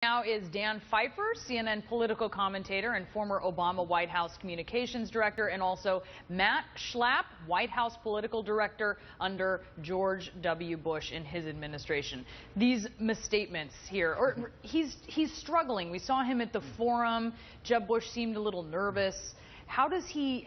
Now is Dan Pfeiffer, CNN political commentator and former Obama White House communications director, and also Matt Schlapp, White House political director under George W. Bush in his administration. These misstatements here, or he's struggling. We saw him at the forum. Jeb Bush seemed a little nervous. How does he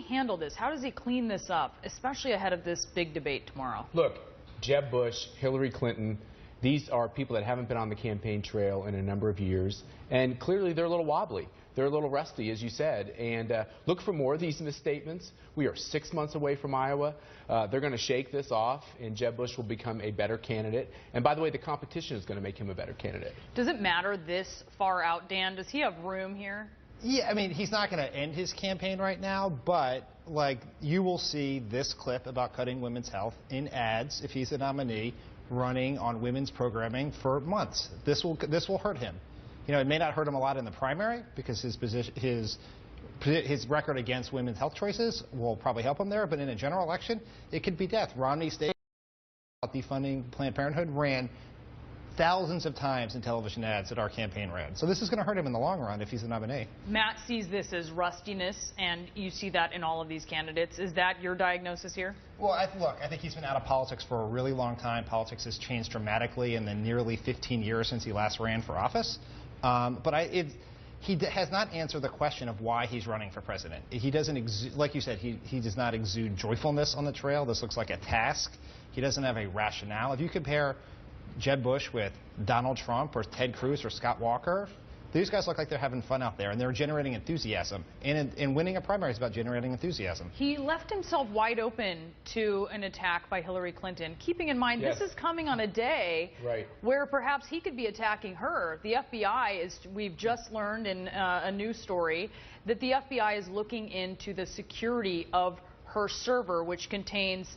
handle this? How does he clean this up, especially ahead of this big debate tomorrow? Look, Jeb Bush, Hillary Clinton, these are people that haven't been on the campaign trail in a number of years, and clearly they're a little wobbly. They're a little rusty, as you said, and look for more of these misstatements. We are 6 months away from Iowa. They're going to shake this off, and Jeb Bush will become a better candidate. And by the way, the competition is going to make him a better candidate. Does it matter this far out, Dan? Does he have room here? Yeah, I mean, he's not going to end his campaign right now, but like you will see this clip about cutting women's health in ads if he's a nominee, running on women's programming for months. This will hurt him. You know, it may not hurt him a lot in the primary because his record against women's health choices will probably help him there, but in a general election, it could be death. Romney State defunding Planned Parenthood ran thousands of times in television ads that our campaign ran. So this is going to hurt him in the long run if he's the nominee. Matt sees this as rustiness, and you see that in all of these candidates. Is that your diagnosis here? Well, I think he's been out of politics for a really long time. Politics has changed dramatically in the nearly 15 years since he last ran for office. He has not answered the question of why he's running for president. He doesn't, like you said, he does not exude joyfulness on the trail. This looks like a task. He doesn't have a rationale. If you compare Jeb Bush with Donald Trump or Ted Cruz or Scott Walker, these guys look like they're having fun out there, and they're generating enthusiasm. And winning a primary is about generating enthusiasm. He left himself wide open to an attack by Hillary Clinton, keeping in mind this is coming on a day where perhaps he could be attacking her. The FBI we've just learned in a news story, that the FBI is looking into the security of her server, which contains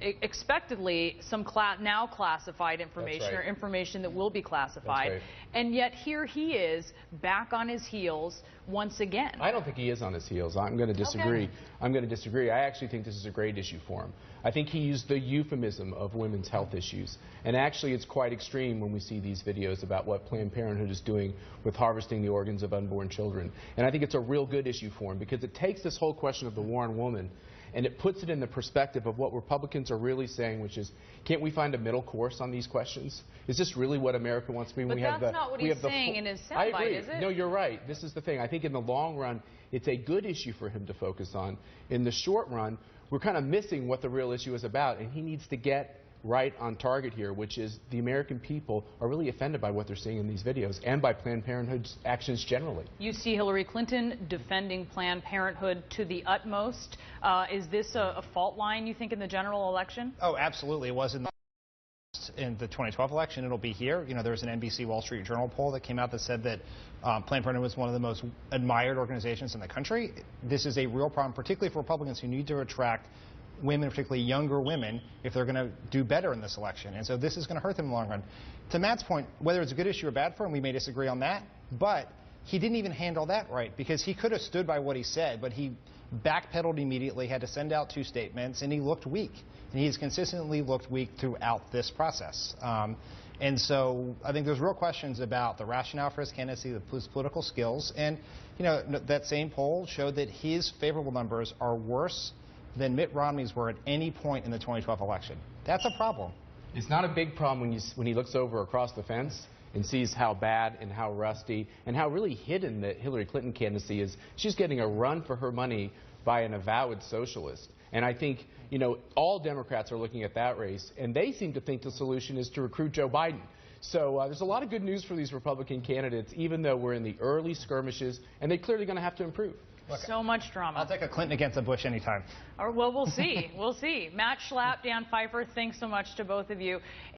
expectedly some now classified information or information that will be classified. And yet here he is back on his heels once again. I don't think he is on his heels. I'm going to disagree. Okay. I'm going to disagree. I actually think this is a great issue for him. I think he used the euphemism of women's health issues. And actually it's quite extreme when we see these videos about what Planned Parenthood is doing with harvesting the organs of unborn children. And I think it's a real good issue for him because it takes this whole question of the war on woman and it puts it in the perspective of what Republicans are really saying, which is, can't we find a middle course on these questions? Is this really what America wants to be? But that's not what he's saying in his soundbite, is it? No, you're right. This is the thing. I think in the long run, it's a good issue for him to focus on. In the short run, we're kind of missing what the real issue is about, and he needs to get right on target here, which is the American people are really offended by what they're seeing in these videos and by Planned Parenthood's actions generally. You see Hillary Clinton defending Planned Parenthood to the utmost. Is this a fault line, you think, in the general election? Oh, absolutely. It was in the 2012 election. It'll be here. You know, there was an NBC Wall Street Journal poll that came out that said that Planned Parenthood was one of the most admired organizations in the country. This is a real problem, particularly for Republicans who need to attract women, particularly younger women, if they're going to do better in this election. And so this is going to hurt them in the long run. To Matt's point, whether it's a good issue or bad for him, we may disagree on that, but he didn't even handle that right, because he could have stood by what he said, but he backpedaled immediately, had to send out 2 statements, and he looked weak. And he's consistently looked weak throughout this process. And so I think there's real questions about the rationale for his candidacy, his political skills, and you know, that same poll showed that his favorable numbers are worse than Mitt Romney's were at any point in the 2012 election. That's a problem. It's not a big problem when he looks over across the fence and sees how bad and how rusty and how really hidden the Hillary Clinton candidacy is. She's getting a run for her money by an avowed socialist. And I think, you know, all Democrats are looking at that race, and they seem to think the solution is to recruit Joe Biden. So there's a lot of good news for these Republican candidates, even though we're in the early skirmishes, and they're clearly going to have to improve. Look, so much drama. I'll take a Clinton against a Bush anytime. Well, we'll see. We'll see. Matt Schlapp, Dan Pfeiffer, thanks so much to both of you.